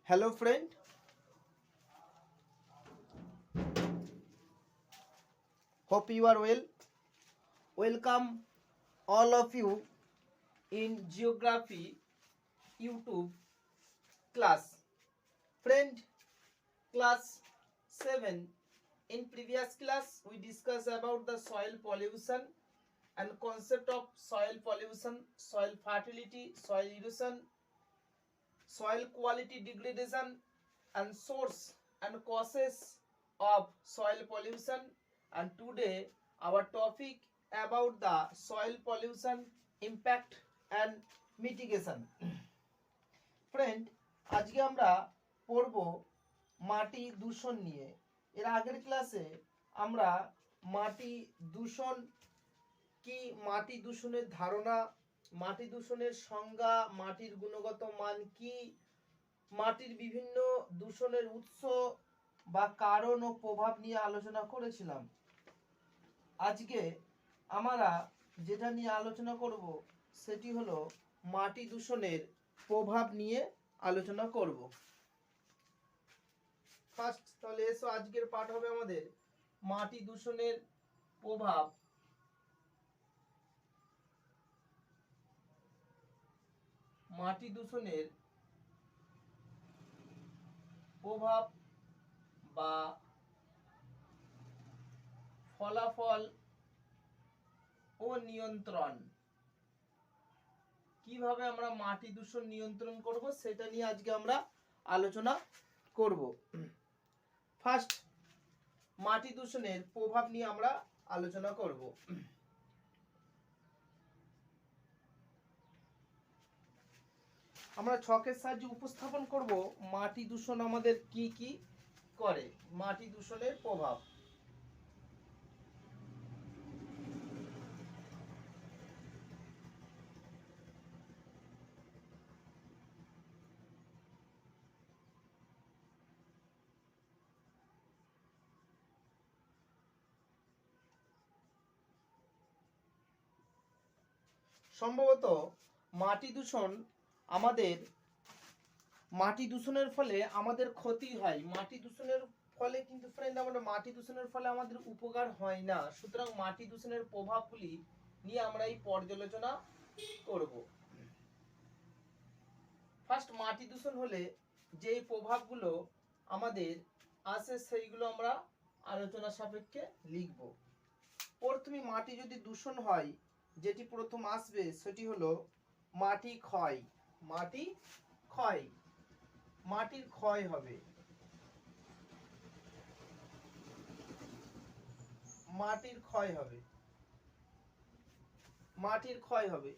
Hello friend, hope you are well. Welcome all of you in geography YouTube class. Friend, class 7. In previous class we discussed about the soil pollution and concept of soil pollution, soil fertility, soil erosion, soil quality degradation and source and causes of soil pollution. And today our topic about the soil pollution impact and mitigation. Friend, আজকে আমরা পড়ব মাটি দূষণ নিয়ে। এর আগের ক্লাসে আমরা মাটি দূষণ কি, মাটি দূষণের ধারণা, মাটি দূষণের সংজ্ঞা, মাটির গুণগত মান কি, মাটির বিভিন্ন দূষণের উৎস বা কারণ ও প্রভাব নিয়ে আলোচনা করেছিলাম। আজকে আমরা যেটা নিয়ে আলোচনা করব সেটি হলো মাটি দূষণের প্রভাব নিয়ে আলোচনা করব। ফার্স্ট তাহলে এসো, আজকের পাঠ হবে আমাদের মাটি দূষণের প্রভাব। মাটি দূষণের প্রভাব বা ফলাফল ও নিয়ন্ত্রণ। কিভাবে আমরা মাটি দূষণ নিয়ন্ত্রণ করব সেটা নিয়ে আজকে আমরা আলোচনা করব। ফার্স্ট, মাটি দূষণের প্রভাব নিয়ে আমরা আলোচনা করব। আমরা ছকের সাহায্যে উপস্থাপন করব মাটি দূষণ আমাদের কি কি করে, মাটি দূষণের প্রভাব। সম্ভবত মাটি দূষণ আমাদের, মাটি দূষণের ফলে আমাদের ক্ষতি হয়, মাটি দূষণের ফলে কিন্তু ফ্রেন্ড আমরা মাটি দূষণের ফলে আমাদের উপকার হয় না। সুতরাং মাটি দূষণের প্রভাবগুলি নিয়ে আমরা এই পর্যালোচনা করব। ফার্স্ট, মাটি দূষণ হলে যে প্রভাবগুলো আমাদের আসে সেইগুলো আমরা আলোচনা সাপেক্ষে লিখব। প্রথমে মাটি যদি দূষণ হয়, যেটি প্রথম আসবে সেটি হলো মাটি ক্ষয়। মাটি ক্ষয়, মাটির ক্ষয় হবে। মাটির ক্ষয় হবে, মাটির ক্ষয় হবে।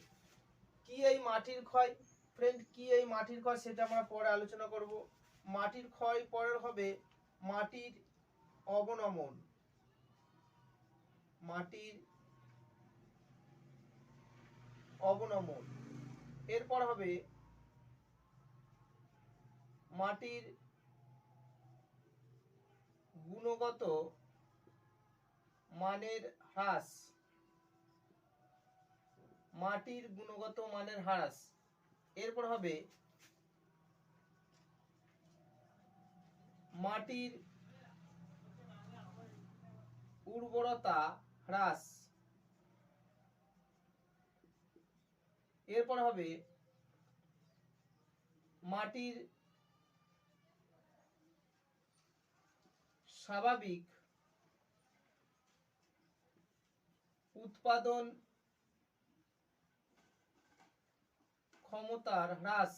কি এই মাটির ক্ষয় ফ্রেন্ড, কি এই মাটির ক্ষয় সেটা আমরা পরে আলোচনা করব। মাটির ক্ষয় পরের হবে মাটির অবনমন। মাটির অবনমন। এরপর হবে মাটির গুণগত মানের হ্রাস। মাটির গুণগত মানের হ্রাস। এরপর হবে মাটির উর্বরতা হ্রাস। এরপর হবে মাটির স্বাভাবিক উৎপাদন ক্ষমতার হ্রাস।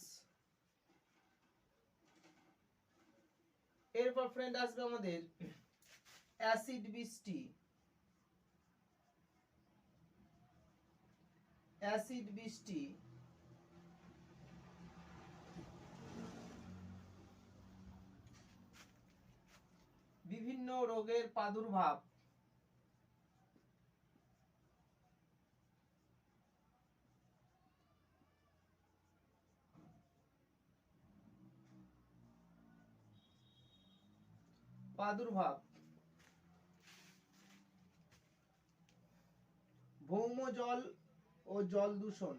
এরপর ফ্রেন্ড আসবে আমাদের অ্যাসিড বৃষ্টি। অ্যাসিড বৃষ্টি, বিভিন্ন রোগের প্রাদুর্ভাব। প্রাদুর্ভাব, ভৌম জল ও জল দূষণ।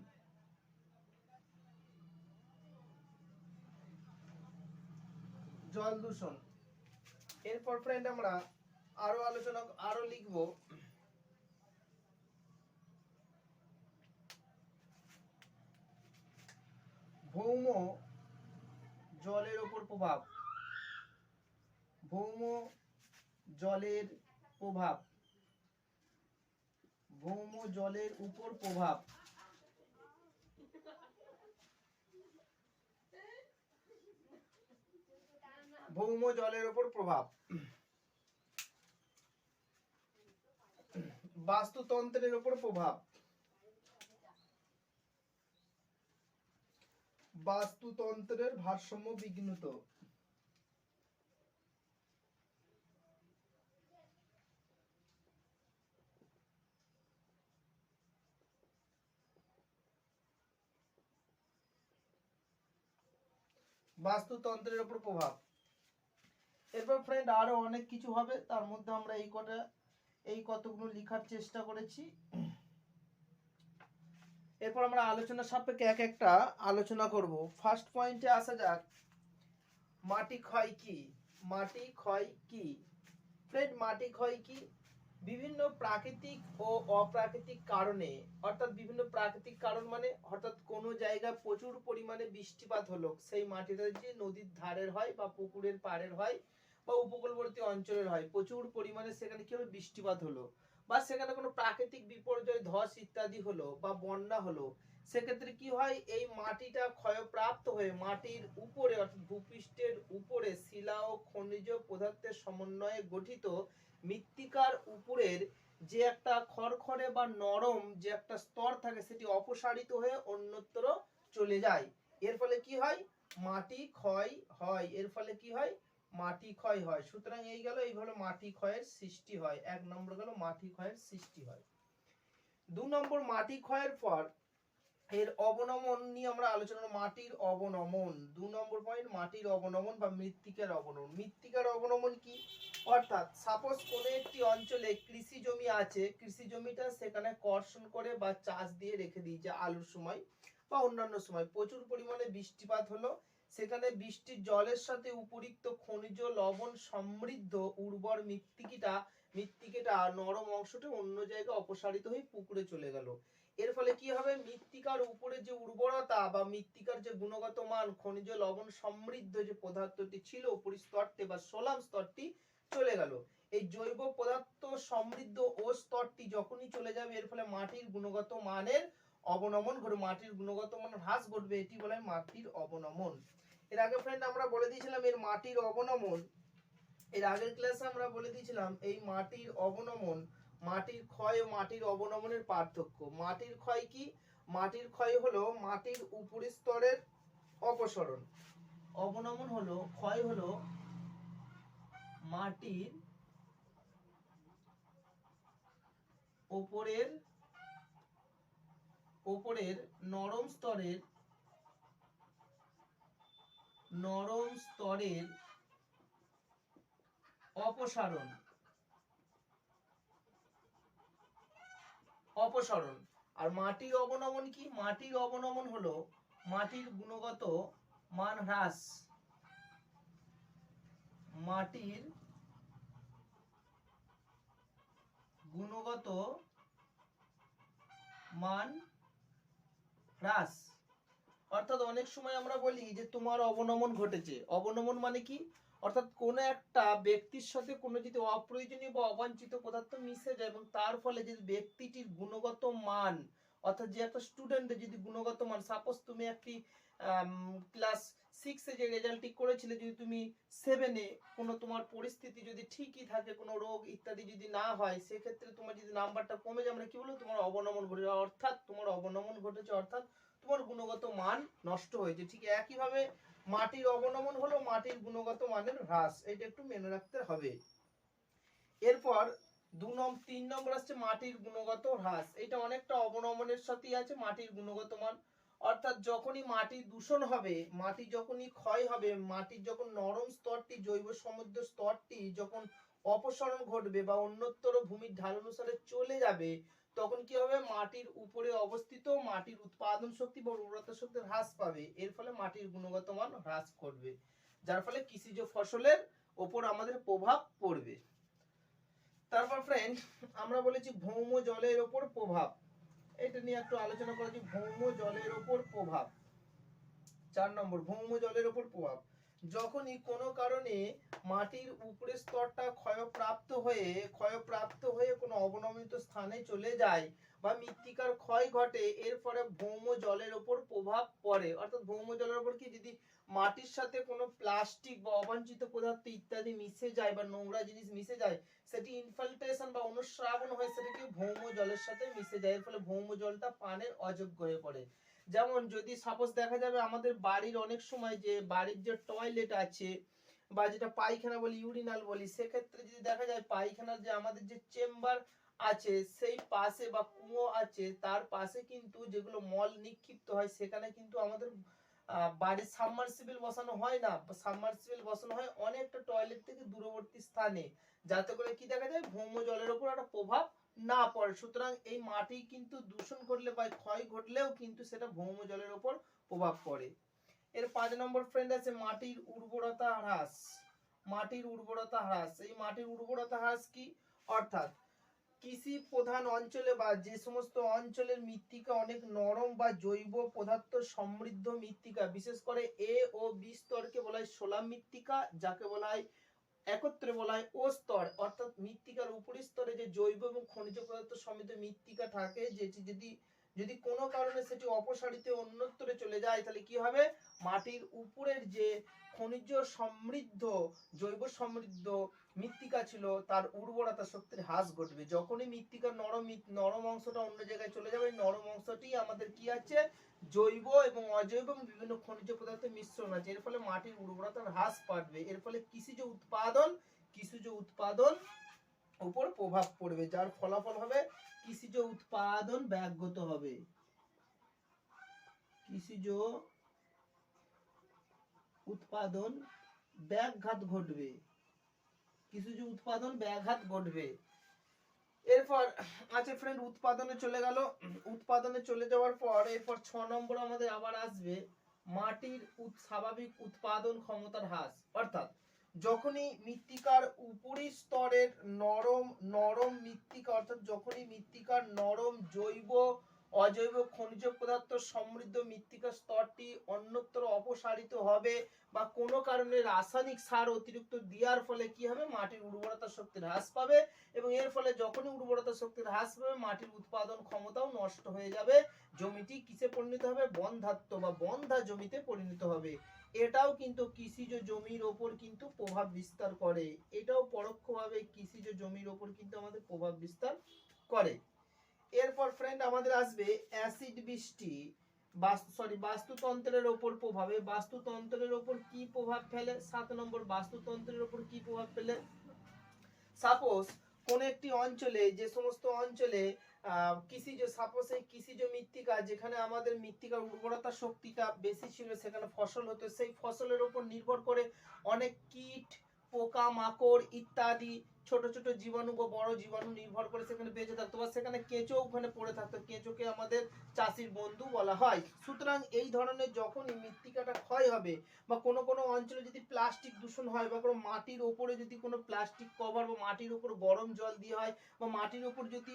জল দূষণ। এরপর ফ্রেন্ড আমরা আরো লিখব ভৌম জলের উপর প্রভাব। ভৌম জলের প্রভাব। ভৌম জলের উপর প্রভাব। ভৌম জলের উপর প্রভাব। বাস্তুতন্ত্রের উপর প্রভাব। বাস্তুতন্ত্রের ভারসাম্য বিঘ্নিত। বাস্তুতন্ত্রের উপর প্রভাব। এরপর ফ্রেন্ড আরো অনেক কিছু হবে, তার মধ্যে আমরা এই কতগুলো লেখার চেষ্টা করেছি। এরপর আমরা আলোচনা সাপেক্ষে এক একটা আলোচনা করব। ফার্স্ট পয়েন্টে আসা যাক, মাটি ক্ষয় কি? মাটি ক্ষয় কি? ফ্রেন্ড মাটি ক্ষয় কি? বিভিন্ন প্রাকৃতিক ও অপ্রাকৃতিক কারণে, অর্থাৎ বিভিন্ন প্রাকৃতিক কারণ মানে অর্থাৎ কোনো জায়গায় প্রচুর পরিমাণে বৃষ্টিপাত হলো, সেই মাটিটা যে নদীর ধারের হয় বা পুকুরের পাড়ের হয় বা উপকূলবর্তী অঞ্চলের হয়, প্রচুর পরিমাণে সেখানে কি হলো, বৃষ্টিপাত হলো, বা সেখানে কোনো প্রাকৃতিক বিপর্যয়, ধস ইত্যাদি হলো বা বন্যা হলো, সেক্ষেত্রে কি হয়, এই মাটিটা ক্ষয়প্রাপ্ত হয়ে মাটির উপরে অর্থাৎ ভূপৃষ্ঠের উপরে শিলা ও খনিজ পদার্থের সমন্বয়ে গঠিত মৃত্তিকার উপরের যে একটা খড়খড়ে বা নরম যে একটা স্তর থাকে, সেটি অপসারিত হয়ে অন্যত্র চলে যায়। এর ফলে কি হয়, মাটি ক্ষয় হয়। এর ফলে কি হয়, মাটি ক্ষয় হয়। সুতরাং এই হলো মাটি ক্ষয়ের সৃষ্টি হয়। এক নম্বর গেল মাটি ক্ষয়ের সৃষ্টি হয়। 2 নম্বর, মাটি ক্ষয়ের পর এর অবনমন নিয়ে আমরা আলোচনা করব। মাটির অবনমন 2 নম্বর পয়েন্ট, মাটির অবনমন বা মৃত্তিকার অবনমন। মৃত্তিকার অবনমন কি? অর্থাৎ সাপোজ কোনো একটি অঞ্চলে কৃষি জমি আছে, কৃষি জমিটা সেখানে কর্ষণ করে বা চাষ দিয়ে রেখে দিয়েছে আলুর সময় বা অন্যান্য সময়, প্রচুর পরিমাণে বৃষ্টিপাত হলো, সেখানে বৃষ্টির জলের সাথে উপরিক্ত খনিজ লবণ সমৃদ্ধ উর্বর মৃত্তিকাটা নরম অংশটা অন্য জায়গায় অপসারিত হয়ে পুকুরে চলে গেল। এর ফলে কি হবে, মৃত্তিকার উপরে যে উর্বরতা বা মৃত্তিকার যে গুণগত মান, খনিজ লবণ সমৃদ্ধ যে পদার্থটি ছিল উপরি স্তরটি বা সোলাম স্তরটি চলে গেল। এই জৈব পদার্থ সমৃদ্ধ ও স্তরটি যখনই চলে যাবে, এর ফলে মাটির গুণগত মানের অবনমন ঘটবে, মাটির গুণগত মান হ্রাস ঘটবে, এটি বলে মাটির অবনমন। এর আগে ফ্রেন্ড আমরা বলে দিয়েছিলাম এর মাটির অবনমন, এর আগের ক্লাসে আমরা বলে দিয়েছিলাম এই মাটির অবনমন, মাটির ক্ষয় ও মাটির অবনমনের পার্থক্য। মাটির ক্ষয় কি? মাটির ক্ষয় হলো মাটির উপরি স্তরের অপসরণ। অবনমন হলো, ক্ষয় হলো মাটির উপরের নরম স্তরের অপসারণ। আর মাটির অবনমন কি? মাটির অবনমন হলো মাটির গুণগত মান হ্রাস। মাটির গুণগত মান হ্রাস। অর্থাৎ অনেক সময় আমরা বলি যে তোমার অবনমন ঘটেছে। অবনমন মানে কি? অর্থাৎ কোনো একটা ব্যক্তির সাথে কোনো যদি অপ্রয়োজনীয় বা অবাঞ্ছিত পদার্থ মিশে যায় এবং তার ফলে যদি ব্যক্তিটির গুণগত মান, অর্থাৎ যে একটা স্টুডেন্টের যদি গুণগত মান, সাপোজ তুমি একটি ক্লাস 6 এ যে রেজাল্টটি করেছিলে, যদি তুমি 7 এ কোনো তোমার পরিস্থিতি যদি ঠিকই থাকে, কোনো রোগ ইত্যাদি যদি না হয়, সেক্ষেত্রে তোমার যদি নাম্বারটা কমে যায়, আমরা কি বলবো, তোমার অবনমন ঘটেছে। অর্থাৎ তোমার অবনমন ঘটেছে, অর্থাৎ তোমার গুণগত মান নষ্ট হয়েছে। ঠিক একইভাবে মাটির অবনমন হলো মাটির গুণগত মানের হ্রাস, এটা একটু মনে রাখতে হবে। এরপর 3 নম্বর আসছে মাটির গুণগত হ্রাস। এটা অনেকটা অবনমনের সাথেই আছে, মাটির গুণগত মান। অর্থাৎ যখনই মাটি দূষণ হবে, মাটি যখনই ক্ষয় হবে, মাটির যখন নরম স্তরটি, জৈব সমৃদ্ধ স্তরটি যখন অপসারণ ঘটবে বা অন্যত্র ভূমির ঢাল অনুসারে চলে যাবে, তখন কি হবে, মাটির উপরে অবস্থিত মাটির উৎপাদন শক্তি বা উর্বরতা শক্তি হ্রাস পাবে। এর ফলে মাটির গুণগত মান হ্রাস করবে। যার ফলে কৃষিজ ফসলের ওপর আমাদের প্রভাব পড়বে। তারপর ফ্রেন্ড আমরা বলেছি ভৌম জলের ওপর প্রভাব, এটা নিয়ে একটু আলোচনা করেছি। ভৌম জলের ওপর প্রভাব 4 নম্বর, ভৌম জলের ওপর প্রভাব। যখনই কোনো কারণে মাটির উপরের স্তরটা ক্ষয়প্রাপ্ত হয়ে কোনো অবনমিত স্থানে চলে যায় বা মৃত্তিকার ক্ষয় ঘটে, এর ফলে ভৌম জলের ওপর প্রভাব পড়ে। অর্থাৎ ভৌম জলের ওপর কি, যদি মাটির সাথে কোনো প্লাস্টিক বা অবাঞ্ছিত পদার্থ ইত্যাদি মিশে যায় বা নোংরা জিনিস মিশে যায়, সেটি ইনফিল্ট্রেশন বা অনুস্রাবণ হয়ে সেটাকে ভৌম জলের সাথে মিশে যায়, এর ফলে ভৌম জলটা পানের অযোগ্য হয়ে পড়ে। যেমন যদি সাপোজ দেখা যাবে আমাদের বাড়ির অনেক সময় যে বাড়ির যে টয়লেট আছে বা যেটা পায়খানা বলি, ইউরিনাল বলি, সেক্ষেত্রে যদি দেখা যায় পায়খানার যে আমাদের যে চেম্বার আছে সেই পাশে বা কুয়ো আছে তার পাশে কিন্তু যেগুলো মল নিক্ষিপ্ত হয়, সেখানে কিন্তু আমাদের বাড়ির সাবমার্সিবল বসানো হয় না, সাবমার্সিবল বসানো হয় অনেকটা টয়লেট থেকে দূরবর্তী স্থানে, যাতে করে কি দেখা যায় ভৌম জলের উপর একটা প্রভাব না পড়ে। সুতরাং এই মাটি কিন্তু দূষণ করলে বা ক্ষয় ঘটলেও কিন্তু সেটা ভৌম জলের উপর প্রভাব পড়ে। এর 5 নম্বর ফ্রেন্ড আছে মাটির উর্বরতা হ্রাস। মাটির উর্বরতা হ্রাস, এই মাটির উর্বরতা হ্রাস কি, অর্থাৎ কৃষি প্রধান অঞ্চলে বা যে সমস্ত অঞ্চলের মৃত্তিকা অনেক নরম বা জৈব পদার্থ সমৃদ্ধ মৃত্তিকা, বিশেষ করে এ ও বি স্তরকে বলা হয় সোলাম মৃত্তিকা, যাকে বলা হয় একত্রে বলা হয় ও স্তর, অর্থাৎ মৃত্তিকার উপরের স্তরে যে জৈব এবং খনিজ পদার্থ সমৃদ্ধ মৃত্তিকা থাকে, যেটি যদি যদি কোনো কারণে সেটি অপসারিত অন্যত্রে চলে যায়, তাহলে কি হবে, মাটির উপরের যে খনিজ সমৃদ্ধ জৈব সমৃদ্ধ মৃত্তিকা ছিল তার উর্বরতা শক্তির হ্রাস ঘটবে। যখনই মৃত্তিকার নরম অংশটা অন্য জায়গায় চলে যাবে, নরম অংশটি আমাদের কি আছে, জৈব এবং অজৈব এবং বিভিন্ন খনিজ পদার্থের মিশ্রণ আছে, এর ফলে মাটির উর্বরতা হ্রাস পাবে, এর ফলে কৃষিজ উৎপাদন উপর প্রভাব পড়বে, যার ফলাফল হবে কৃষিজ উৎপাদন ব্যাহত হবে। কৃষিজ উৎপাদন ব্যাঘাত ঘটবে, কৃষিজ উৎপাদন ব্যাঘাত ঘটবে। এরপর আচ্ছা ফ্রেন্ড উৎপাদনে চলে গেল, উৎপাদনে চলে যাওয়ার পর এরপর 6 নম্বর আমাদের আবার আসবে মাটির স্বাভাবিক উৎপাদন ক্ষমতার হ্রাস। অর্থাৎ যখনই মৃত্তিকার উপরি স্তরের নরম মৃত্তিকা, অর্থাৎ যখনই মৃত্তিকার নরম জৈব অজৈব খনিজ পদার্থ সমৃদ্ধ মৃত্তিকার স্তরটি অন্যত্র অপসারিত হবে বা কোনো কারণে রাসায়নিক সার অতিরিক্ত দেওয়ার ফলে কি হবে, মাটির উর্বরতা শক্তি হ্রাস পাবে, এবং এর ফলে যখনই উর্বরতা শক্তি হ্রাস পাবে মাটির উৎপাদন ক্ষমতাও নষ্ট হয়ে যাবে, জমিটি কিসে পরিণত হবে, বন্ধাত্ম বা বন্ধা জমিতে পরিণত হবে। এটাও কিন্তু কৃষিজ জমির ওপর কিন্তু প্রভাব বিস্তার করে, এটাও পরোক্ষভাবে কৃষিজ জমির ওপর কিন্তু আমাদের প্রভাব বিস্তার করে। এরপর ফ্রেন্ড আমাদের আসবে অ্যাসিড বৃষ্টি, বাস্তুতন্ত্রের ওপর প্রভাবে, বাস্তুতন্ত্রের ওপর কি প্রভাব ফেলে, 7 নম্বর বাস্তুতন্ত্রের ওপর কি প্রভাব ফেলে। সাপোজ কোন একটি অঞ্চলে, যে সমস্ত অঞ্চলে কৃষিজ মৃত্তিকা, যেখানে আমাদের মৃত্তিকার উর্বরতা শক্তিটা বেশি ছিল, সেখানে ফসল হতো, সেই ফসলের উপর নির্ভর করে অনেক কীট পোকা মাকড় ইত্যাদি ছোট ছোট জীবাণু বা বড় জীবাণু নির্ভর করে সেখানে বেঁচে থাকতো, বা সেখানে কেঁচো ওখানে পড়ে থাকতো, কেঁচোকে আমাদের চাষির বন্ধু বলা হয়। সুতরাং এই ধরনের যখনই মৃত্তিকাটা ক্ষয় হবে বা কোনো কোনো অঞ্চলে যদি প্লাস্টিক দূষণ হয় বা কোনো মাটির ওপরে যদি কোনো প্লাস্টিক কভার বা মাটির উপর গরম জল দিয়ে হয় বা মাটির উপর যদি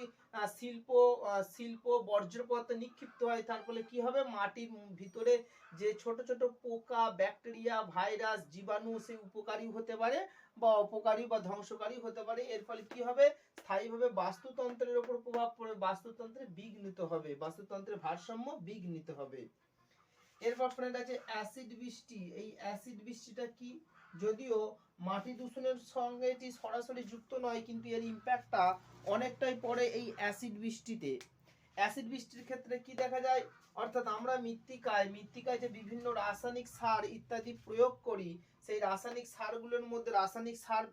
শিল্প বর্জ্য পদার্থ নিক্ষিপ্ত হয়, তার ফলে কি হবে, মাটির ভিতরে যে ছোট ছোট পোকা ব্যাকটেরিয়া ভাইরাস জীবাণু সে উপকারী হতে পারে বা অপকারী বা ধ্বংসকারী হতে পারে, এর ফলে কি হবে, স্থায়ীভাবে বাস্তুতন্ত্রের উপর প্রভাব পড়ে, বাস্তুতন্ত্রে বিঘ্নিত হবে, বাস্তুতন্ত্রের ভারসাম্য বিঘ্নিত হবে। এরপর ফ্রেন্ড আছে অ্যাসিড বৃষ্টি। এই অ্যাসিড বৃষ্টিটা কি, যদিও মাটি দূষণের সঙ্গে এটি সরাসরি যুক্ত নয়, কিন্তু এর ইম্প্যাক্টটা অনেকটাই পড়ে এই অ্যাসিড বৃষ্টিতে। অ্যাসিড বৃষ্টির ক্ষেত্রে কি দেখা যায়, অর্থাৎ আমরা মৃত্তিকায় যে বিভিন্ন রাসায়নিক সার ইত্যাদি প্রয়োগ করি, সেই রাসায়নিক সারগুলোর মধ্যে রাসায়নিক সার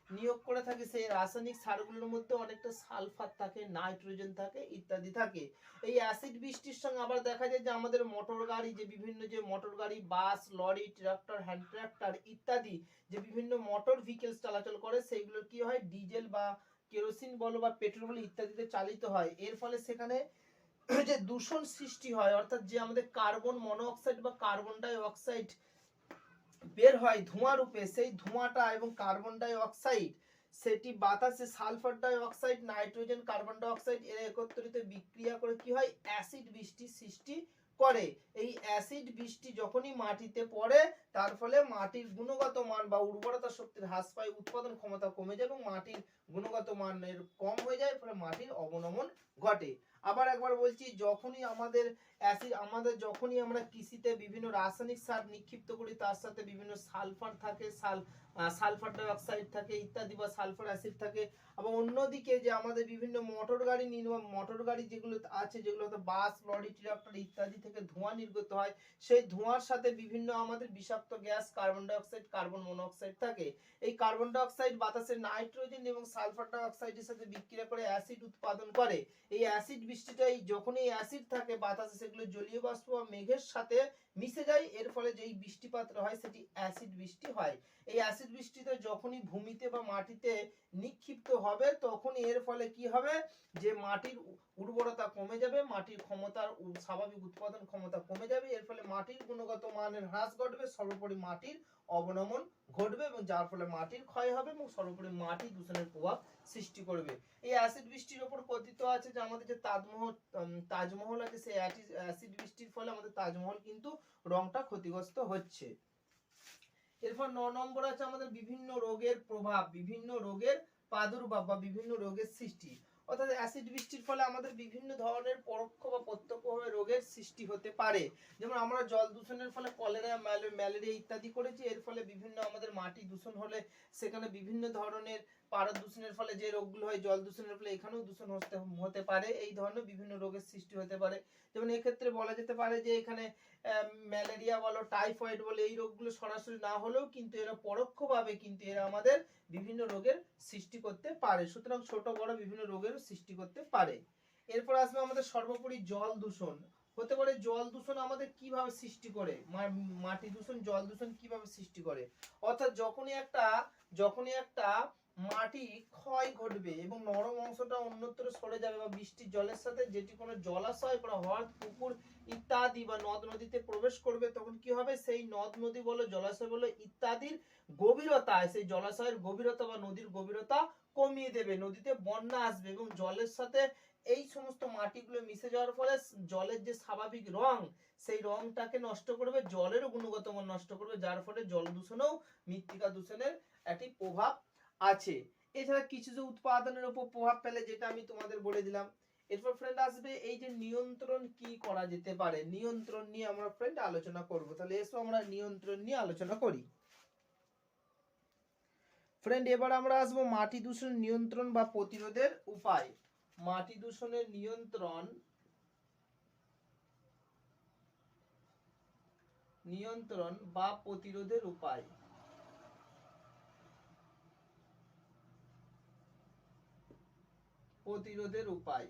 নিয়োগ করে থাকে, সেই রাসায়নিক সারগুলোর মধ্যে অনেকটা সালফার থাকে, নাইট্রোজেন থাকে ইত্যাদি থাকে। এই অ্যাসিড বৃষ্টির সঙ্গে আবার দেখা যায় যে আমাদের মোটর গাড়ি, যে বিভিন্ন যে মোটর গাড়ি bus lorry tractor hand tractor ইত্যাদি যে বিভিন্ন মোটর ভেহিকেলস চলাচল করে, সেইগুলো কি হয়, ডিজেল বা কেরোসিন বলো বা পেট্রোল বলো ইত্যাদিতে চালিত হয়, এর ফলে সেখানে যে দূষণ সৃষ্টি হয়, অর্থাৎ যে আমাদের কার্বন মনোঅক্সাইড বা কার্বন ডাই অক্সাইড বের হয় ধোঁয়া রূপে, সেই ধোঁয়াটা এবং কার্বন ডাই অক্সাইড সেটি বাতাসে sulphur die oxide, nitrogen, carbon die oxide এর একত্রিত বিক্রিয়া করে কি হয়, অ্যাসিড বৃষ্টি সৃষ্টি করে। এই অ্যাসিড বৃষ্টি যখনই মাটিতে পড়ে তার ফলে মাটির গুণগত মান বা উর্বরতা শক্তির হ্রাস পায়, উৎপাদন ক্ষমতা কমে যায় এবং মাটির গুণগত মানের কম হয়ে যায়, ফলে মাটির অবনমন ঘটে। আবার একবার বলছি, যখনই আমাদের অ্যাসিড যখনই আমরা কৃষিতে বিভিন্ন রাসায়নিক সার নিক্ষিপ্ত করি তার সাথে বিভিন্ন সালফার থাকে, সালফার ডাই অক্সাইড থাকে ইত্যাদি, বা সালফার অ্যাসিড থাকে। আবার অন্যদিকে যে আমাদের বিভিন্ন মোটর গাড়ি যেগুলো আছে, যেগুলো বাস, লরি, ট্রাক্টর ইত্যাদি থেকে ধোঁয়া নির্গত হয়, সেই ধোঁয়ার সাথে বিভিন্ন আমাদের বিষাক্ত gas carbon die oxide, carbon monoxide থাকে। এই কার্বন ডাই অক্সাইড বাতাসে নাইট্রোজেন এবং সালফার ডাই অক্সাইডের সাথে বিক্রিয়া করে অ্যাসিড উৎপাদন করে। এই অ্যাসিড বৃষ্টিটাই যখন এই অ্যাসিড থাকে বাতাসে, সেগুলো জলীয় বাষ্প বা মেঘের সাথে মিশে যায়, এর ফলে যেই বৃষ্টিপাত হয় সেটি অ্যাসিড বৃষ্টি হয়। এই অ্যাসিড বৃষ্টিতে যখনই ভূমিতে বা মাটিতে নিক্ষিপ্ত হবে তখনই এর ফলে কি হবে, যে মাটির উর্বরতা কমে যাবে, মাটির ক্ষমতার স্বাভাবিক উৎপাদন ক্ষমতা কমে যাবে, এর ফলে মাটির গুণগত মানের হ্রাস ঘটবে, সর্বোপরি মাটির অবনমন ঘটবে এবং যার ফলে মাটির ক্ষয় হবে এবং সর্বোপরি মাটি দূষণের প্রভাব সৃষ্টি করবে। এই অ্যাসিড বৃষ্টির উপর কথিত আছে যে আমাদের যে তাজমহল আছে, সেই অ্যাসিড বৃষ্টির ফলে আমাদের তাজমহল কিন্তু রংটা ক্ষতিগ্রস্ত হচ্ছে। এরপর 9 নম্বর আছে আমাদের বিভিন্ন রোগের প্রভাব, বিভিন্ন রোগের প্রাদুর্ভাব বা বিভিন্ন রোগের সৃষ্টি। অর্থাৎ অ্যাসিড বৃষ্টির ফলে আমাদের বিভিন্ন ধরনের পরোক্ষ বা প্রত্যক্ষভাবে রোগের সৃষ্টি হতে পারে। যেমন আমরা জল দূষণের ফলে কলেরা, ম্যালেরিয়া ইত্যাদি করেছি, এর ফলে বিভিন্ন আমাদের মাটি দূষণ হলে সেখানে বিভিন্ন ধরনের পারদ দূষণের ফলে যে রোগগুলো হয়, জল দূষণের ফলে এখানেও দূষণ হতে পারে, এই ধরনের বিভিন্ন রোগের সৃষ্টি হতে পারে। যেমন এক্ষেত্রে বলা যেতে পারে যে এখানে ম্যালেরিয়া বলো, টাইফয়েড বলো, এই রোগগুলো সরাসরি না হলেও কিন্তু এরা পরোক্ষভাবে কিন্তু এরা আমাদের বিভিন্ন রোগের সৃষ্টি করতে পারে। সুতরাং ছোট বড় বিভিন্ন রোগের সৃষ্টি করতে পারে। এরপর আসবে আমাদের সর্বোপরি জল দূষণ হতে পারে। জল দূষণ আমাদের কিভাবে সৃষ্টি করে, মাটি দূষণ, জল দূষণ কিভাবে সৃষ্টি করে। অর্থাৎ যখনই একটা মাটি ক্ষয় ঘটবে এবং নরম অংশটা অন্যত্র সরে যাবে, বা বৃষ্টির জলের সাথে যেটি কোনো জলাশয় বা হ্রদ, পুকুর ইত্যাদি বা নদ নদীতে প্রবেশ করবে, তখন কি হবে, সেই নদ নদী বলো, জলাশয় বলো ইত্যাদির গভীরতা, সেই জলাশয়ের গভীরতা বা নদীর গভীরতা কমিয়ে দেবে, নদীতে বন্যা আসবে এবং জলের সাথে এই সমস্ত মাটিগুলো মিশে যাওয়ার ফলে জলের যে স্বাভাবিক রং, সেই রংটাকে নষ্ট করবে, জলেরও গুণগত মান নষ্ট করবে, যার ফলে জল দূষণেও মৃত্তিকা দূষণের একটি প্রভাব আছে। এছাড়া কিছু যে উৎপাদনের উপর প্রভাব ফেলে, যেটা আমি তোমাদের বলে দিলাম। এরপর ফ্রেন্ড আসবে এই যে নিয়ন্ত্রণ কি করা যেতে পারে, নিয়ন্ত্রণ নিয়ে আমরা ফ্রেন্ড আলোচনা করব। তাহলে এসো আমরা নিয়ন্ত্রণ নিয়ে আলোচনা করি। ফ্রেন্ড এবার আমরা আসবো মাটি দূষণ নিয়ন্ত্রণ বা প্রতিরোধের উপায়। মাটি দূষণের নিয়ন্ত্রণ বা প্রতিরোধের উপায়। প্রতিরোধের উপায়।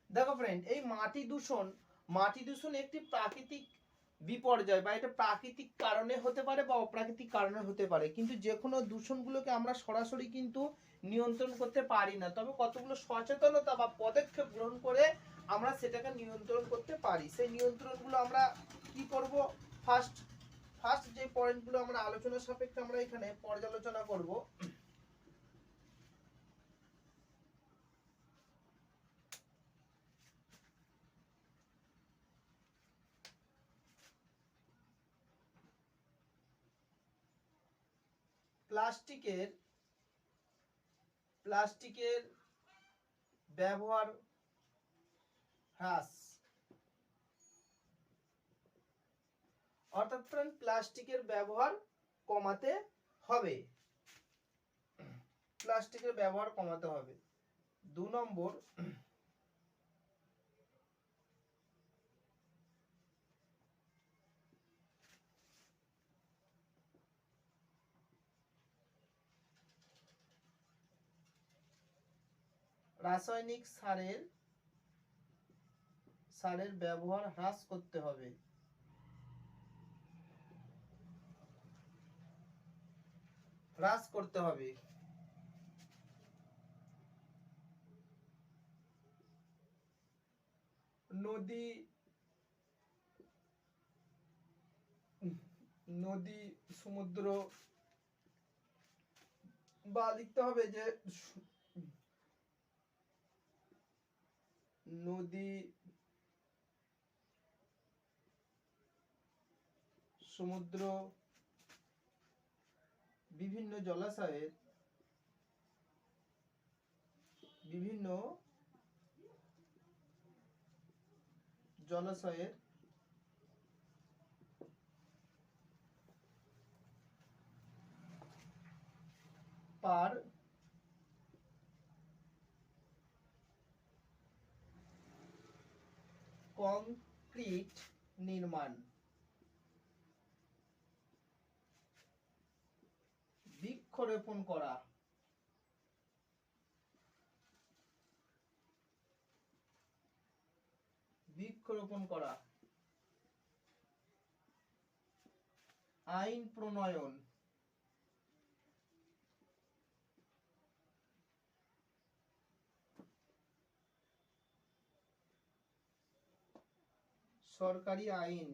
দেখো ফ্রেন্ড, এই মাটি দূষণ একটি প্রাকৃতিক বিপর্যয়, বা এটা প্রাকৃতিক কারণে হতে পারে বা অপ্রাকৃতিক কারণে হতে পারে, কিন্তু যে কোনো দূষণগুলোকে আমরা সরাসরি কিন্তু নিয়ন্ত্রণ করতে পারি না, তবে কতগুলো সচেতনতা বা পদক্ষেপ গ্রহণ করে আমরা সেটাকে নিয়ন্ত্রণ করতে পারি। সেই নিয়ন্ত্রণগুলো আমরা কি করব, ফার্স্ট ফার্স্ট যে পয়েন্টগুলো আমরা আলোচনা সাপেক্ষে আমরা এখানে পর্যালোচনা করব। প্লাস্টিকের ব্যবহার হ্রাস, অর্থাৎ ফ্রেন্ড প্লাস্টিকের ব্যবহার কমাতে হবে। প্লাস্টিকের ব্যবহার কমাতে হবে। 2 নম্বর, রাসায়নিক সারের ব্যবহার হ্রাস করতে হবে। নদী নদী সমুদ্র, বা লিখতে হবে যে নদী সমুদ্র বিভিন্ন জলাশয়ের পার কংক্রিট নির্মাণ, বৃক্ষরোপণ করা, আইন প্রণয়ন, সরকারি আইন,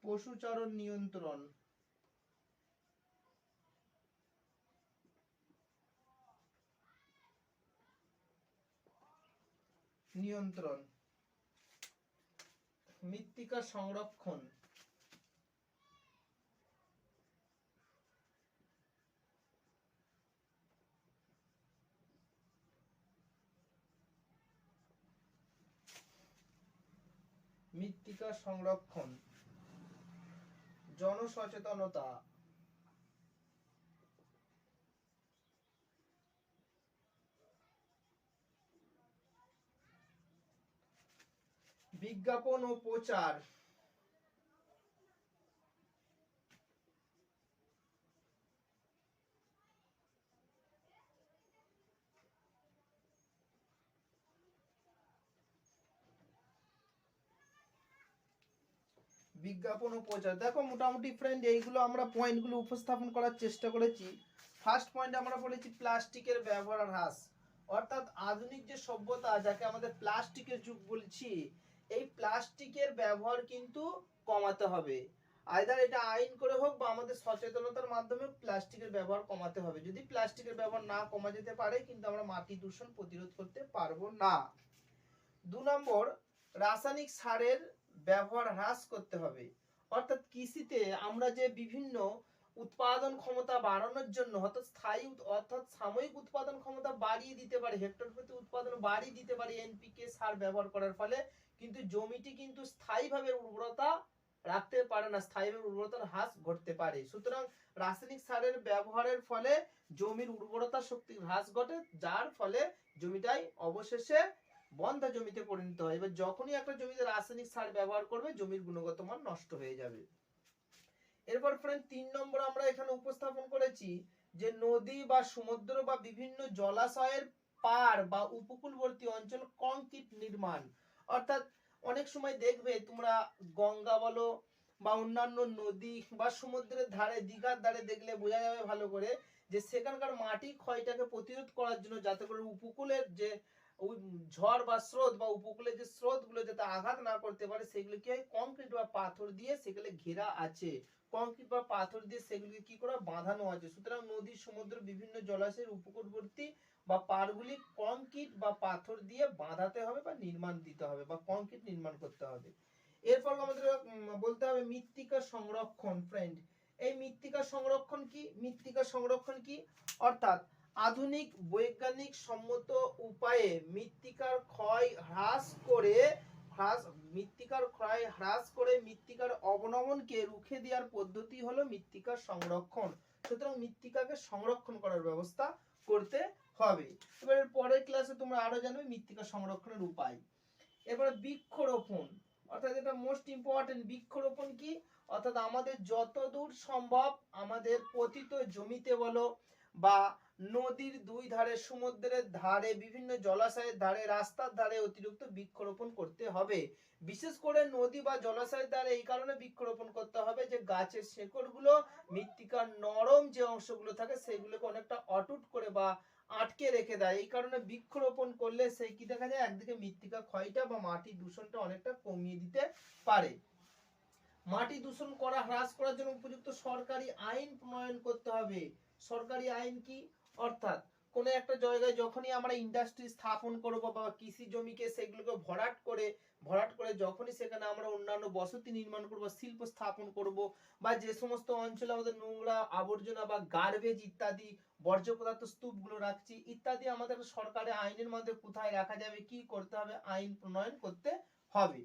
পশুচারণ নিয়ন্ত্রণ, মৃত্তিকা সংরক্ষণ, জনসচেতনতা, বিজ্ঞাপন ও প্রচার, দেখো মোটামুটি ফ্রেন্ড এইগুলো আমরা পয়েন্টগুলো উপস্থাপন করার চেষ্টা করেছি। ফার্স্ট পয়েন্ট আমরা বলেছি প্লাস্টিকের ব্যবহার হ্রাস, অর্থাৎ আধুনিক যে সভ্যতা যাকে আমাদের প্লাস্টিকের যুগ বলছি, এই প্লাস্টিকের ব্যবহার কিন্তু কমাতে হবে। আইদার এটা আইন করে হোক বা আমাদের সচেতনতার মাধ্যমে প্লাস্টিকের ব্যবহার কমাতে হবে। যদি প্লাস্টিকের ব্যবহার না কমা যেতে পারে কিন্তু আমরা মাটি দূষণ প্রতিরোধ করতে পারবো না। 2 নম্বর, রাসায়নিক সারের ব্যবহার হ্রাস করতে হবে, অর্থাৎ কৃষিতে আমরা যে বিভিন্ন উৎপাদন ক্ষমতা বাড়ানোর জন্য অর্থাৎ সাময়িক উৎপাদন ক্ষমতা বাড়িয়ে দিতে পারে, হেক্টর প্রতি উৎপাদন বাড়িয়ে দিতে পারে এনপিকে সার ব্যবহার করার ফলে, কিন্তু জমিটি কিন্তু স্থায়ীভাবে উর্বরতা রাখতে পারে না, স্থায়ীভাবে উর্বরতার হ্রাস ঘটতে পারে। সুতরাং রাসায়নিক সারের ব্যবহারের ফলে জমির উর্বরতা শক্তি হ্রাস ঘটে, যার ফলে জমিটাই অবশেষে বন্ধা জমিতে পরিণত হয়। এবার যখনই একটা জমিতে রাসায়নিক সার ব্যবহার করবে জমির গুণগত মান নষ্ট হয়ে যাবে। এরপর ফ্রেন্ড 3 নম্বর আমরা এখানে উপস্থাপন করেছি যে নদী বা সমুদ্র বা বিভিন্ন জলাশয়ের পার বা উপকূলবর্তী অঞ্চল কংক্রিট নির্মাণ, অর্থাৎ অনেক সময় দেখবে তোমরা গঙ্গা বলো বা অন্যান্য নদী বা সমুদ্রের ধারে, দীঘার ধারে দেখলে বোঝা যাবে ভালো করে যে সেখানকার মাটি ক্ষয়টাকে প্রতিরোধ করার জন্য, যাতে করে উপকূলের যে ঝড় বা স্রোত বা উপকূলের যে স্রোতগুলো যাতে আঘাত না করতে পারে, সেগুলো কি হয় কংক্রিট বা পাথর দিয়ে সেগুলো ঘেরা আছে, কংক্রিট বা পাথর দিয়ে সেগুলিকে কি করা বাঁধানো আছে। সুতরাং নদী সমুদ্র বিভিন্ন জলাশয়ের উপকূলবর্তী বা পাড়গুলি কংক্রিট বা পাথর দিয়ে বাঁধাতে হবে বা নির্মাণ দিতে হবে বা কংক্রিট নির্মাণ করতে হবে। এরপর আমাদের বলতে হবে মৃত্তিকা সংরক্ষণ। ফ্রেন্ড, এই মৃত্তিকা সংরক্ষণ কি? অর্থাৎ আধুনিক বৈজ্ঞানিক সম্মত উপায়ে মৃত্তিকার ক্ষয় হ্রাস করে মৃত্তিকার অবনমনকে রুখে দেওয়ার পদ্ধতি হলো মৃত্তিকা সংরক্ষণ। সুতরাং মৃত্তিকাকে সংরক্ষণ করার ব্যবস্থা করতে হবে। এবারে পরের ক্লাসে তোমরা আরো জানবে মৃত্তিকা সংরক্ষণের উপায়। এবারে বৃক্ষরোপণ, অর্থাৎ এটা মোস্ট ইম্পর্টেন্ট। বৃক্ষরোপণ কি? অর্থাৎ আমাদের যতদূর সম্ভব আমাদের পতিত জমিতে বলো বা নদীর দুই ধারে, সমুদ্রের ধারে, বিভিন্ন জলাশয়ের ধারে, রাস্তার ধারে অতিরিক্ত বৃক্ষরোপণ করতে হবে। বিশেষ করে নদী বা জলাশয়ের ধারে এই কারণে বৃক্ষরোপণ করতে হবে যে গাছের শেকড়গুলো মৃত্তিকার নরম যে অংশগুলো থাকে সেগুলোকে অনেকটা অটুট করে বা আটকে রেখে দেয়। এই কারণে বৃক্ষরোপণ করলে সেই কি দেখা যায়, একদিকে মৃত্তিকা ক্ষয়টা বা মাটি দূষণটা অনেকটা কমিয়ে দিতে পারে। মাটি দূষণ করা হ্রাস করার জন্য উপযুক্ত সরকারি আইন প্রণয়ন করতে হবে। সরকারি আইন কি? অর্থাৎ কোন একটা জায়গায় যখনই আমরা ইন্ডাস্ট্রি স্থাপন করব বা কৃষি জমিকে সেগুলোকে ভরাট করে যখনই সেখানে আমরা অন্যান্য বসতি নির্মাণ করব, শিল্প স্থাপন করব, বা যে সমস্ত অঞ্চলে আমাদের নোংরা আবর্জনা বা গার্বেজ ইত্যাদি বর্জ্য পদার্থ স্তূপগুলো রাখছি ইত্যাদি, আমাদের সরকারি আইনের মধ্যে কোথায় রাখা যাবে, কি করতে হবে, আইন প্রণয়ন করতে হবে।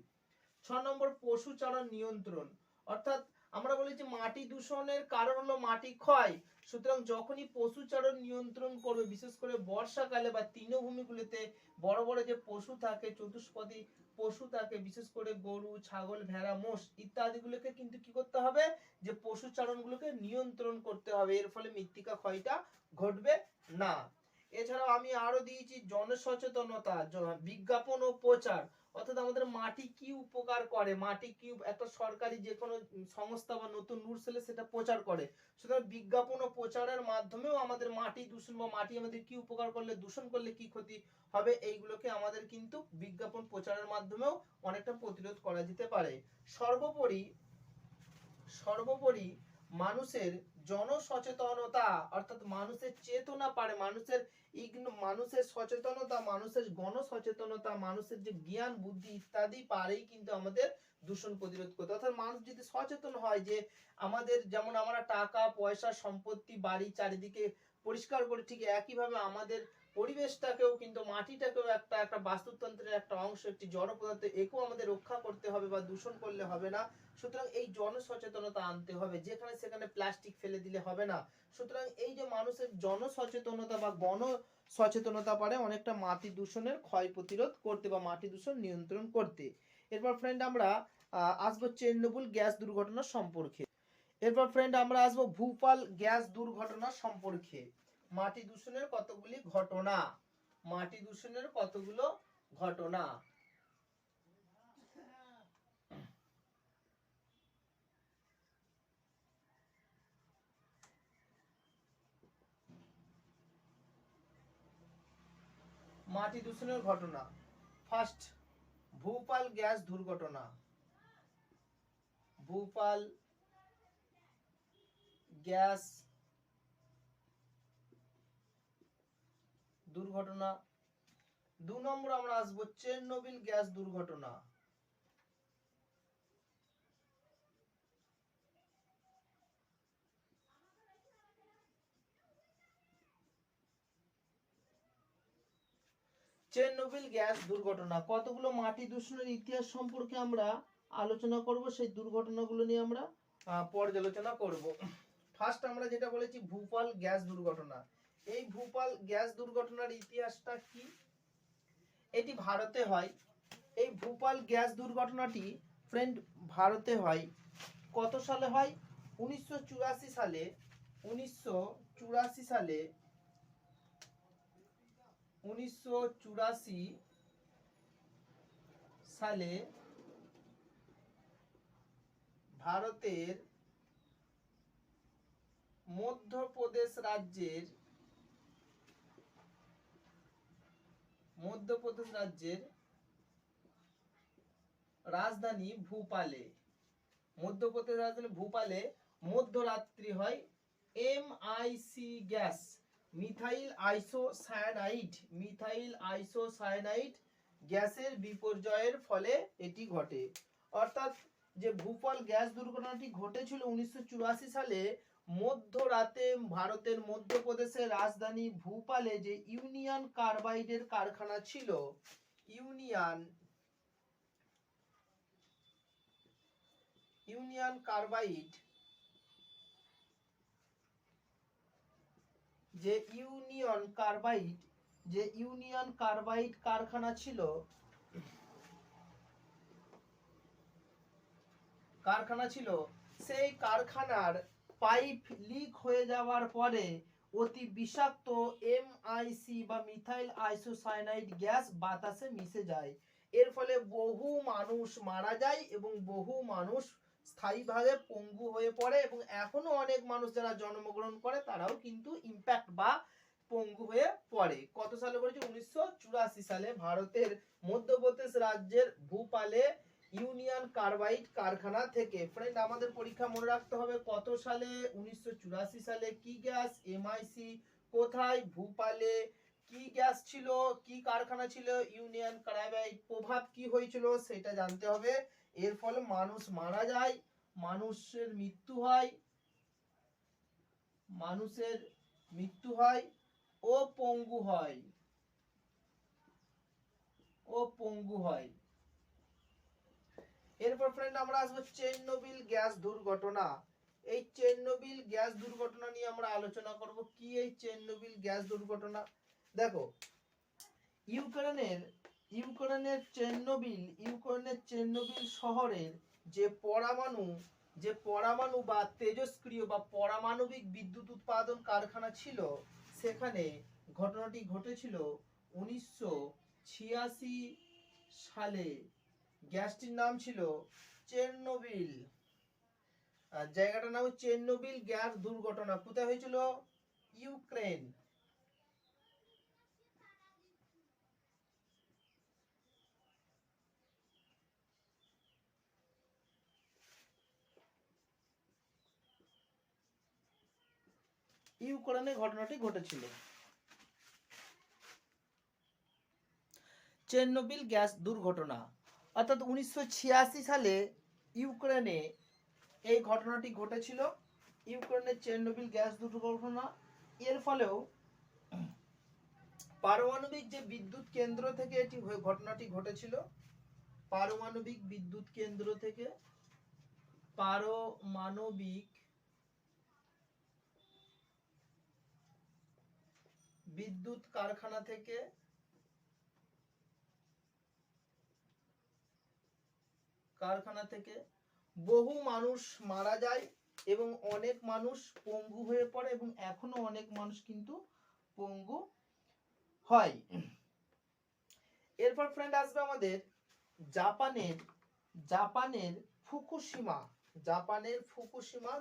6 নম্বর পশুচারণ নিয়ন্ত্রণ। অর্থাৎ আমরা বলি যে মাটি দূষণের কারণ হলো মাটি ক্ষয়, সুতরাং যখনই পশুচারণ নিয়ন্ত্রণ করবে, বিশেষ করে বর্ষাকালে বা তৃণভূমিগুলিতে বড় বড় যে পশু থাকে, চতুষ্পদী পশু থাকে, বিশেষ করে গরু, ছাগল, ভেড়া, মোষ ইত্যাদিগুলোকে কিন্তু কি করতে হবে, যে পশুচারণগুলোকে নিয়ন্ত্রণ করতে হবে। এর ফলে মৃত্তিকা ক্ষয়টা ঘটবে না। এছাড়াও আমি আরো দিয়েছি জনসচেতনতা, বিজ্ঞাপন ও প্রচার। অর্থাৎ আমাদের মাটি কি উপকার করে, মাটি কি, একটা সরকারি যে কোনো সংস্থা বা নতুন রুলস এলে সেটা প্রচার করে, সুতরাং বিজ্ঞাপন ও প্রচারের মাধ্যমেও আমাদের মাটি দূষণ বা মাটি আমাদের কি উপকার করলে, দূষণ করলে কি ক্ষতি হবে, এইগুলোকে আমাদের কিন্তু বিজ্ঞাপন প্রচারের মাধ্যমেও অনেকটা প্রতিরোধ করা যেতে পারে। সর্বোপরি মানুষের জনসচেতনতা, অর্থাৎ মানুষের চেতনা পারে, মানুষের সচেতনতা, মানুষের গণসচেতনতা, মানুষের যে জ্ঞান বুদ্ধি ইত্যাদি পারেই কিন্তু আমাদের দূষণ প্রতিরোধ করতে। অর্থাৎ মানুষ যদি সচেতন হয় যে আমাদের যেমন আমরা টাকা পয়সা সম্পত্তি বাড়ি চারিদিকে পরিষ্কার করি, ঠিক একইভাবে আমাদের পরিবেশটাকেও কিন্তু, মাটিটাকেও একটা বাস্তুতন্ত্রের একটা অংশ, একটি জড় পদার্থ, একেও আমাদের রক্ষা করতে হবে বা দূষণ করলে হবে না। সুতরাং এই জনসচেতনতা আনতে হবে, যেখানে সেখানে প্লাস্টিক ফেলে দিলে হবে না। সুতরাং এই যে মানুষের জনসচেতনতা বা গণ সচেতনতা পারে অনেকটা মাটি দূষণের ক্ষয় প্রতিরোধ করতে বা মাটি দূষণ নিয়ন্ত্রণ করতে। এরপর ফ্রেন্ড আমরা আসবো চেরনোবিল গ্যাস দুর্ঘটনা সম্পর্কে। ভূপাল গ্যাস দুর্ঘটনা সম্পর্কে। মাটি দূষণের কতগুলি ঘটনা, মাটি দূষণের কতগুলো ঘটনা। মাটি দূষণের ঘটনা। ফার্স্ট, ভূপাল গ্যাস দুর্ঘটনা। ভূপাল গ্যাস দুর্ঘটনা। 2 নম্বর আমরা আসবো চেরনোবিল গ্যাস দুর্ঘটনা। চেরনোবিল গ্যাস দুর্ঘটনা, কতগুলো মাটি দূষণের ইতিহাস সম্পর্কে আমরা আলোচনা করব, সেই দুর্ঘটনাগুলো নিয়ে আমরা পর্যালোচনা করব। ফার্স্ট আমরা যেটা বলেছি ভূপাল গ্যাস দুর্ঘটনা। এই ভূপাল গ্যাস দুর্ঘটনার ইতিহাসটা কি? এটি ভারতে হয়। এই ভূপাল গ্যাস দুর্ঘটনাটি ফ্রেন্ড ভারতে হয়। কত সালে হয়? 1984 সালে। 1984 সালে 1984 সালে ভারতের মধ্যপ্রদেশ রাজ্যের রাজধানী ভূপালে, মধ্যরাত্রি হয় MIC গ্যাস, মিথাইল আইসোসায়ানাইড গ্যাসের বিপর্যয়ের ফলে এটি ঘটে। অর্থাৎ যে ভূপাল গ্যাস দুর্ঘটনাটি ঘটেছিল 1984 সালে মধ্যরাতে ভারতের মধ্যপ্রদেশের রাজধানী ভূপালে যে ইউনিয়ন কার্বাইডের কারখানা ছিল, ইউনিয়ন কার্বাইড, যে ইউনিয়ন কার্বাইড কারখানা ছিল, সেই কারখানার পাইপ লিক হয়ে যাওয়ার পরে অতি বিষাক্ত MIC বা মিথাইল আইসোসায়ানাইড গ্যাস বাতাসে মিশে যায়। এর ফলে বহু মানুষ মারা যায় এবং বহু মানুষ স্থায়ীভাবে পঙ্গু হয়ে পড়ে, এবং এখনো অনেক মানুষ যারা জন্মগ্রহণ করে তারাও কিন্তু ইম্প্যাক্ট বা পঙ্গু হয়ে পড়ে। কত সালে করেছে? 1984 সালে ভারতের মধ্যপ্রদেশ রাজ্যের ভোপালে ইউনিয়ন কার্বাইড কারখানা থেকে। ফ্রেন্ড, আমাদের পরীক্ষা মনে রাখতে হবে কত সালে? 1984 সালে। কি গ্যাস? MIC। কোথায়? ভোপালে। কি গ্যাস ছিল? কি কারখানা ছিল? Union carbide. প্রভাব কি হয়েছিল সেটা জানতে হবে। এর ফলে মানুষ মারা যায়, মানুষের মৃত্যু হয়, মানুষের মৃত্যু হয় ও পঙ্গু হয়, ও পঙ্গু হয়। এরপর ফ্রেন্ড আমরা আসবো চেরনোবিল গ্যাস দুর্ঘটনা। এই চেরনোবিল গ্যাস দুর্ঘটনা নিয়ে আমরা আলোচনা করব। কি এই চেরনোবিল গ্যাস দুর্ঘটনা? দেখো, ইউক্রেনের চেরনোবিল শহরের যে পরমাণু বা তেজস্ক্রিয় বা পারমাণবিক বিদ্যুৎ উৎপাদন কারখানা ছিল, সেখানে ঘটনাটি ঘটেছিল 1986 সালে। গ্যাসটির নাম ছিল চেরনোবিল। জায়গাটার নাম চেরনোবিল গ্যাস দুর্ঘটনা। কোথায় হয়েছিল? ইউক্রেন। ইউক্রেনে ঘটনাটি ঘটেছিল। চেরনোবিল গ্যাস দুর্ঘটনা, অর্থাৎ 1986 সালে ইউক্রেনে এই ঘটনাটি ঘটেছিল। ইউক্রেনের চেরনোবিল গ্যাস দুর্ঘটনা। এর ফলেও পারমাণবিক যে বিদ্যুৎ কেন্দ্র থেকে এটি ঘটনাটি ঘটেছিল। পারমাণবিক বিদ্যুৎ কেন্দ্র থেকে, পারমাণবিক বিদ্যুৎ কারখানা থেকে বহু মানুষ মারা যায় এবং অনেক মানুষ পঙ্গু হয়ে পড়ে, এবং এখনো অনেক মানুষ কিন্তু পঙ্গু হয়। এরপর ফ্রেন্ড আসবে আমাদের জাপানের ফুকুশিমা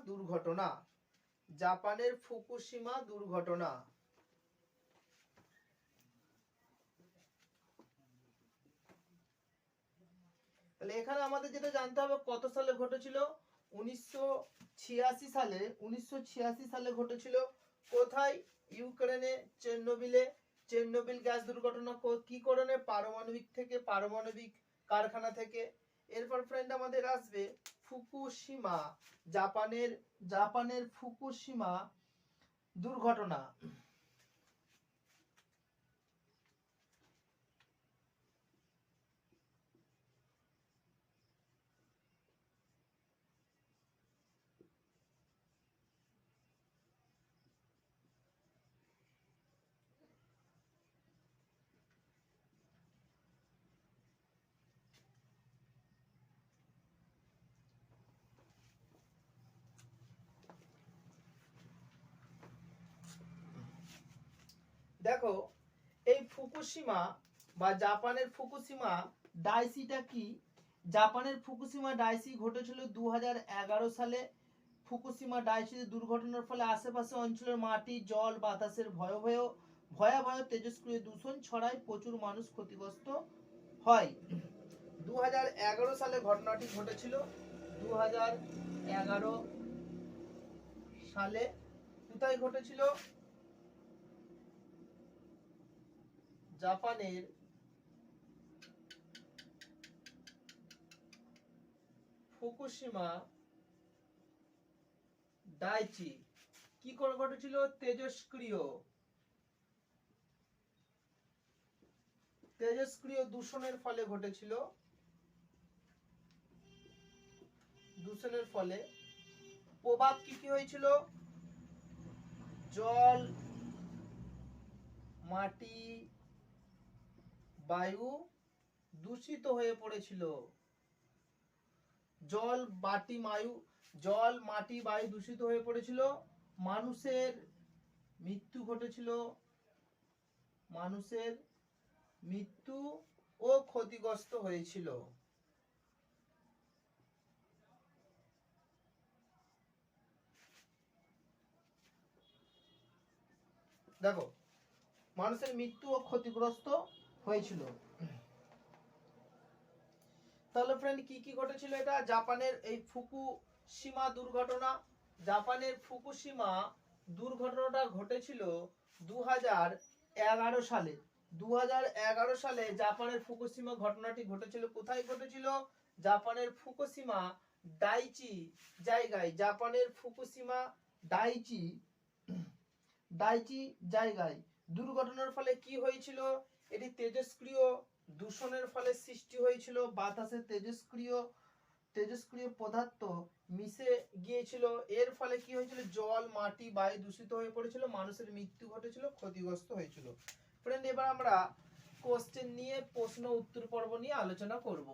দুর্ঘটনা। জাপানের ফুকুশিমা দুর্ঘটনা। তাহলে এখানে আমাদের যেটা জানতে হবে কত সালে ঘটেছিল? 1986 সালে। 1986 সালে ঘটেছিল। কোথায়? ইউক্রেনে, চেরনোবিল গ্যাস দুর্ঘটনা। কি কারণে? পারমাণবিক কারখানা থেকে। এরপর ফ্রেন্ড আমাদের আসবে ফুকুশিমা, জাপানের ফুকুশিমা দুর্ঘটনা। দেখো, এই ফুকুশিমা বা জাপানের ফুকুশিমা ডাইসিটা কি? জাপানের ফুকুশিমা ডাইসি ঘটেছিল 2011 সালে। ফুকুশিমা ডাইসি দুর্ঘটনার ফলে আশেপাশে অঞ্চলের মাটি, জল, বাতাসের ভয়াবহ তেজস্ক্রিয় দূষণ ছড়ায়, প্রচুর মানুষ ক্ষতিগ্রস্ত হয়। 2011 সালে ঘটনাটি ঘটেছিল। 2011 সালে কোথায় ঘটেছিল? জাপানের ফুকুশিমা ডাইচি। কি করে ঘটেছিল? তেজস্ক্রিয় দূষণের ফলে ঘটেছিল। দূষণের ফলে প্রভাব কি কি হয়েছিল? জল, মাটি, বায়ু দূষিত হয়ে পড়েছিল। জল, মাটি, বায়ু দূষিত হয়ে পড়েছিল। মানুষের মৃত্যু ঘটেছিল, মানুষের মৃত্যু ও ক্ষতিগ্রস্ত হয়েছিল। দেখো, মানুষের মৃত্যু ও ক্ষতিগ্রস্ত হয়েছিল। তাহলে ফ্রেন্ড কি কি ঘটেছিল? এটা জাপানের এই ফুকুশিমা দুর্ঘটনা। জাপানের ফুকুশিমা দুর্ঘটনাটা ঘটেছিল 2011 সালে। 2011 সালে জাপানের ফুকুশিমা ঘটনাটি ঘটেছিল। কোথায় ঘটেছিল? জাপানের ফুকুশিমা ডাইচি জায়গায়। জাপানের ফুকুশিমা ডাইচি ডাইচি জায়গায় দুর্ঘটনার ফলে কি হয়েছিল? এটি তেজস্ক্রিয় দূষণের ফলে সৃষ্টি হয়েছিল। বাতাসে তেজস্ক্রিয় পদার্থ মিশে গিয়েছিল। এর ফলে কি হয়েছিল? জল, মাটি, বায়ু দূষিত হয়ে পড়েছিল, মানুষের মৃত্যু ঘটেছিল, ক্ষতিগ্রস্ত হয়েছিল। ফ্রেন্ড, এবার আমরা কোশ্চেন নিয়ে প্রশ্ন উত্তর পর্ব নিয়ে আলোচনা করব।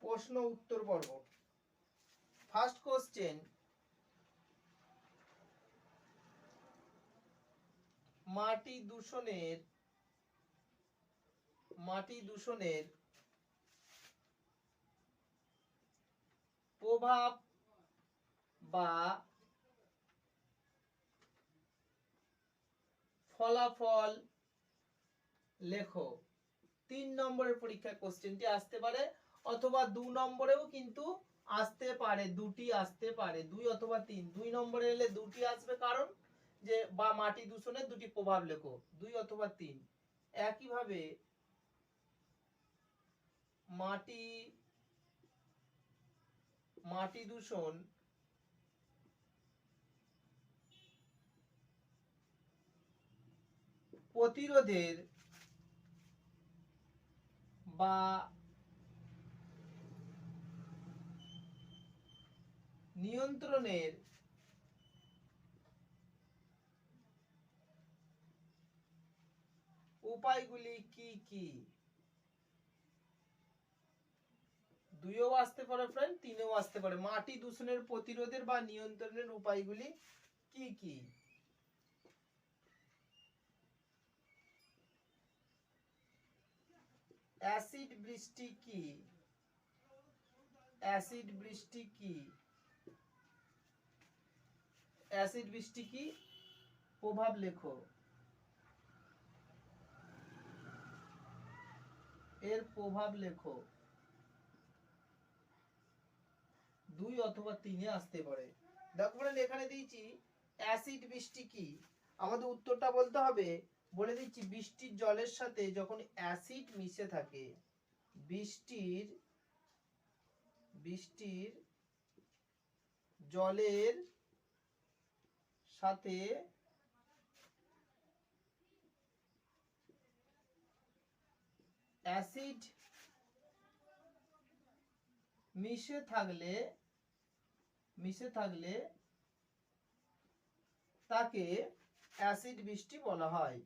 প্রশ্ন উত্তর পর্ব। ফার্স্ট কোশ্চেন, মাটি দূষণের প্রভাব বা ফলাফল লেখো। 3 নম্বরের পরীক্ষায় কোশ্চেনটি আসতে পারে, অথবা 2 নম্বরেও কিন্তু আসতে পারে, দুটি আসতে পারে, 2 অথবা 3। 2 নম্বরে এলে দুটি আসবে, কারণ যে বা মাটি দূষণের দুটি প্রভাব লেখো, 2 অথবা 3। একইভাবে মাটি দূষণ প্রতিরোধের বা নিয়ন্ত্রণের উপায়গুলি কি কি? 2ও আসতে পারে ফ্রেন্ড, 3ও আসতে পারে। মাটি দূষণের প্রতিরোধের বা নিয়ন্ত্রণের উপায়গুলি কি কি? অ্যাসিড বৃষ্টি কি? অ্যাসিড বৃষ্টি কি? অ্যাসিড বৃষ্টি কি? প্রভাব লেখো। এর প্রভাব লেখো। 2 অথবা 3-এ আসতে পারে। দেখো ফ্রেন্ড, এখানে দিয়েছি অ্যাসিড বৃষ্টি কি। আমাদের উত্তরটা বলতে হবে, বলে দিচ্ছি, বৃষ্টির জলের সাথে যখন অ্যাসিড মিশে থাকে, বৃষ্টির জলের সাথে অ্যাসিড মিশে থাকলে তাকে অ্যাসিড বৃষ্টি বলা হয়।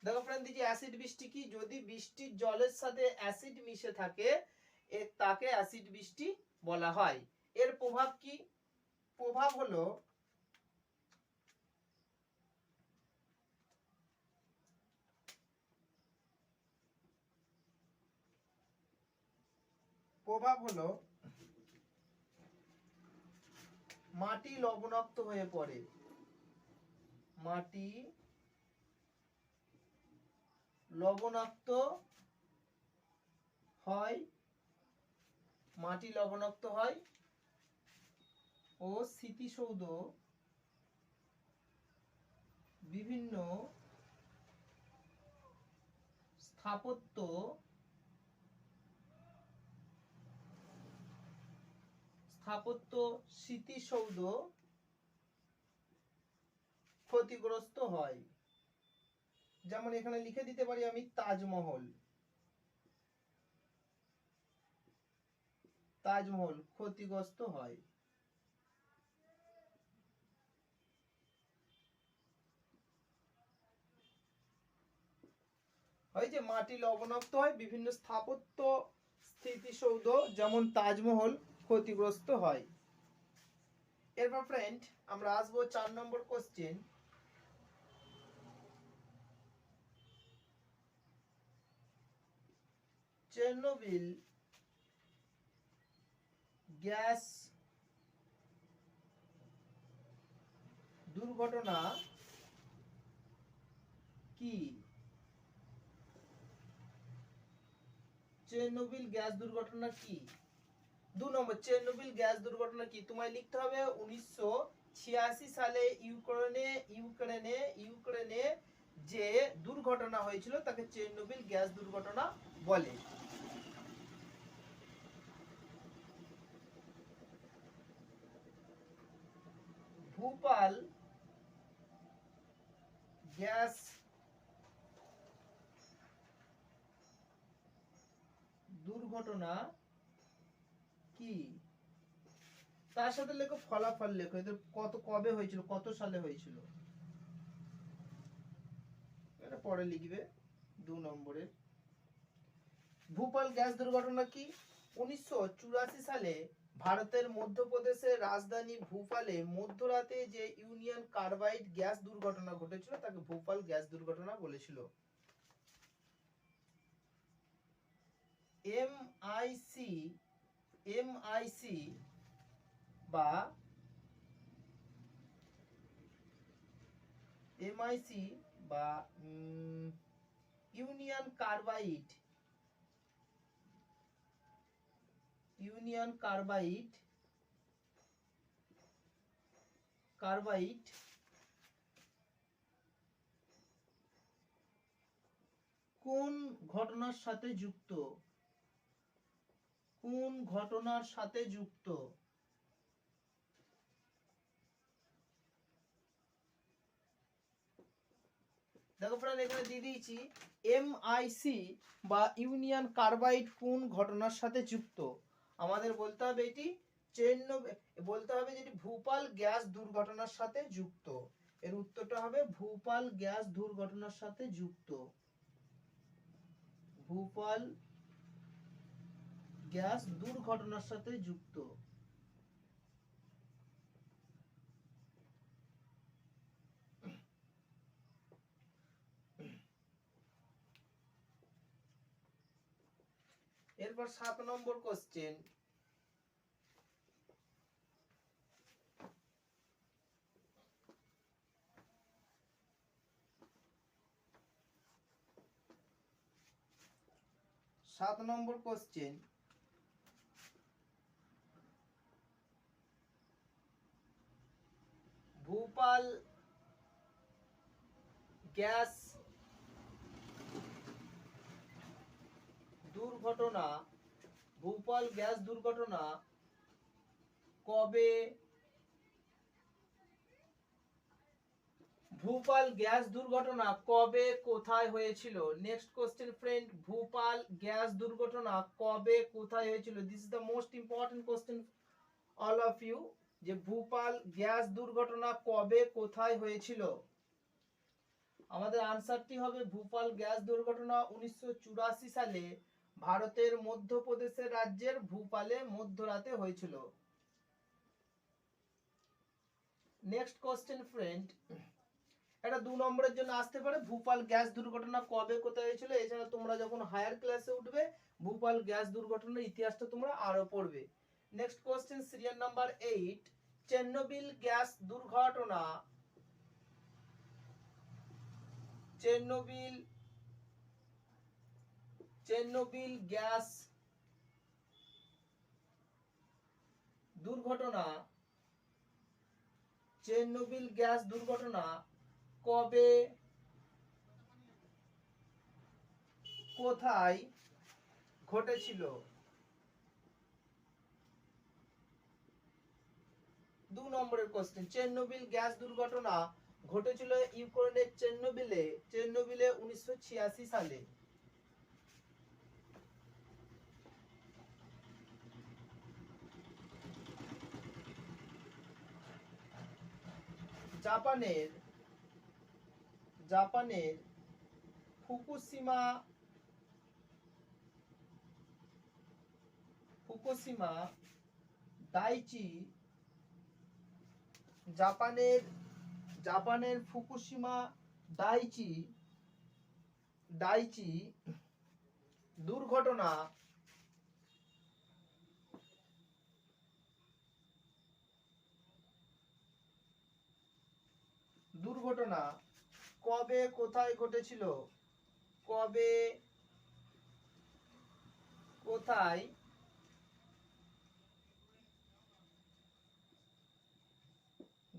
দেখো ফ্রেন্ড, দিচ্ছি অ্যাসিড বৃষ্টি কি? যদি বৃষ্টির জলের সাথে অ্যাসিড মিশে থাকে, তাকে অ্যাসিড বৃষ্টি বলা হয়। এর প্রভাব কি? প্রভাব হলো মাটি লবণাক্ত হয়ে পড়ে। মাটি লবণাক্ত হয় মাটি লবণাক্ত হয় ও স্মৃতিসৌধ বিভিন্ন স্থাপত্য স্মৃতিসৌধ ক্ষতিগ্রস্ত হয়। যেমন এখানে লিখে দিতে পারি আমি তাজমহল ক্ষতিগ্রস্ত হয়। হয় যে মাটি লবণাক্ত হয়, বিভিন্ন স্থাপত্য স্মৃতিসৌধ যেমন তাজমহল ক্ষতিগ্রস্ত হয়। এরপর ফ্রেন্ড আমরা আসবো 4 নম্বর কোশ্চেন। চেরনোবিল গ্যাস দুর্ঘটনা কি? চেরনোবিল গ্যাস দুর্ঘটনা কি? 2 নম্বর, চেরনোবিল গ্যাস দুর্ঘটনা কি? তোমায় লিখতে হবে 1986 সালে ইউক্রেনে যে দুর্ঘটনা হয়েছিল তাকে চেরনোবিল গ্যাস দুর্ঘটনা বলে। ভোপাল গ্যাস দুর্ঘটনা কি? তার সাথে লেখো ফলাফল, লেখো এদের কবে হয়েছিল, কত সালে হয়েছিল, এটা পরে লিখবে 2 নম্বরের। ভোপাল গ্যাস দুর্ঘটনা কি? 1984 সালে ভারতের মধ্যপ্রদেশের রাজধানী ভোপালে মধ্যরাতে যে ইউনিয়ন কার্বাইড গ্যাস দুর্ঘটনা ঘটেছিল তাকে ভোপাল গ্যাস দুর্ঘটনা বলেছিল। এমআইসি বা ইউনিয়ন কার্বাইড কোন ঘটনার সাথে যুক্ত? দেখো ফ্রেন্ড এখানে দিয়ে দিয়েছি এমআইসি বা ইউনিয়ন কার্বাইড কোন ঘটনার সাথে যুক্ত। আমাদের বলতে হবে এটি ভোপাল গ্যাস দুর্ঘটনার সাথে যুক্ত। এর উত্তরটা হবে ভোপাল গ্যাস দুর্ঘটনার সাথে যুক্ত। ভোপাল গ্যাস দুর্ঘটনার সাথে যুক্ত। এরপর 7 নম্বর কোশ্চেন। ভোপাল গ্যাস দুর্ঘটনা কবে কোথায় হয়েছিল? Next question friend, Bhopal gas দুর্ঘটনা কবে কোথায় হয়েছিল? This is the most important question all of you, যে ভোপাল গ্যাস দুর্ঘটনা কবে কোথায় হয়েছিল? আমাদের আনসারটি হবে ভোপাল গ্যাস দুর্ঘটনা 1984 সালে ভারতের মধ্যপ্রদেশের রাজ্যের ভোপালে মধ্যরাতে হয়েছিল। নেক্সট কোশ্চেন ফ্রেন্ড, এটা 2 নম্বরের জন্য আসতে পারে, ভোপাল গ্যাস দুর্ঘটনা কবে কোথায় হয়েছিল। এছাড়া তোমরা যখন হায়ার ক্লাসে উঠবে ভোপাল গ্যাস দুর্ঘটনার ইতিহাসটা তোমরা আরো পড়বে। Next question serial number 8, Chernobyl gas দুর্ঘটনা চেরনোবিল গ্যাস দুর্ঘটনা, চেরনোবিল গ্যাস দুর্ঘটনা কবে, কোথায় ঘটেছিল? 2 নম্বরের কোশ্চেন, চেরনোবিল গ্যাস দুর্ঘটনা ঘটেছিল ইউক্রেনের চেরনোবিলে 1986 সালে। জাপানের ফুকুশিমা ডাইচি, জাপানের ফুকুশিমা ডাইচি দুর্ঘটনা কবে কোথায় ঘটেছিল? কবে কোথায়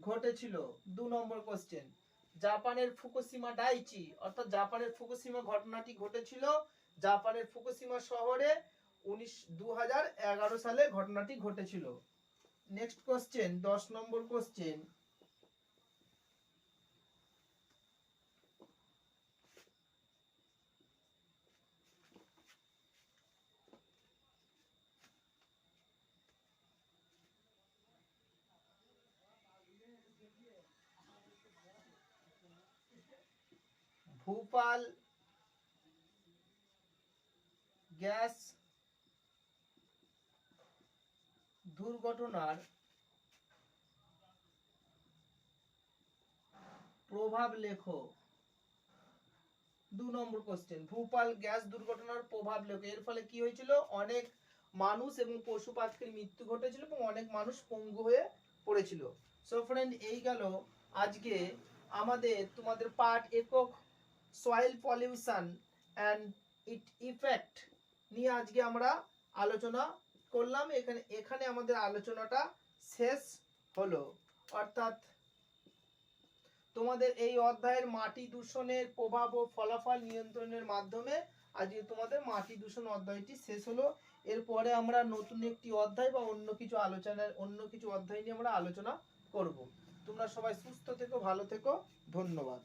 ঘটেছিল? 2 নম্বর কোশ্চেন, জাপানের ফুকুশিমা ডাইচি অর্থাৎ জাপানের ফুকুশিমা ঘটনাটি ঘটেছিল জাপানের ফুকুশিমা শহরে 2011 সালে ঘটনাটি ঘটেছিল। নেক্সট কোশ্চেন, 10 নম্বর কোশ্চেন, ভোপাল গ্যাস দুর্ঘটনার প্রভাব লেখো। 2 নম্বর কোশ্চেন, ভোপাল গ্যাস দুর্ঘটনার প্রভাব লেখো। এর ফলে কি হয়েছিল? অনেক মানুষ এবং পশু পাখির মৃত্যু ঘটেছিল এবং অনেক মানুষ পঙ্গু হয়ে পড়েছিল। সো ফ্রেন্ড, এই গেল আজকে আমাদের তোমাদের পার্ট একক soil pollution and it effect নিয়ে আজকে আমরা আলোচনা করলাম। এখানে আমাদের আলোচনাটা শেষ হলো। অর্থাৎ তোমাদের এই অধ্যায়ের মাটি দূষণের প্রভাব ও ফলাফল নিয়ন্ত্রণের মাধ্যমে আজকে তোমাদের মাটি দূষণ অধ্যায়টি শেষ হলো। এরপরে আমরা নতুন একটি অধ্যায় বা অন্য কিছু অধ্যায় নিয়ে আমরা আলোচনা করব। তোমরা সবাই সুস্থ থেকো, ভালো থেকো, ধন্যবাদ।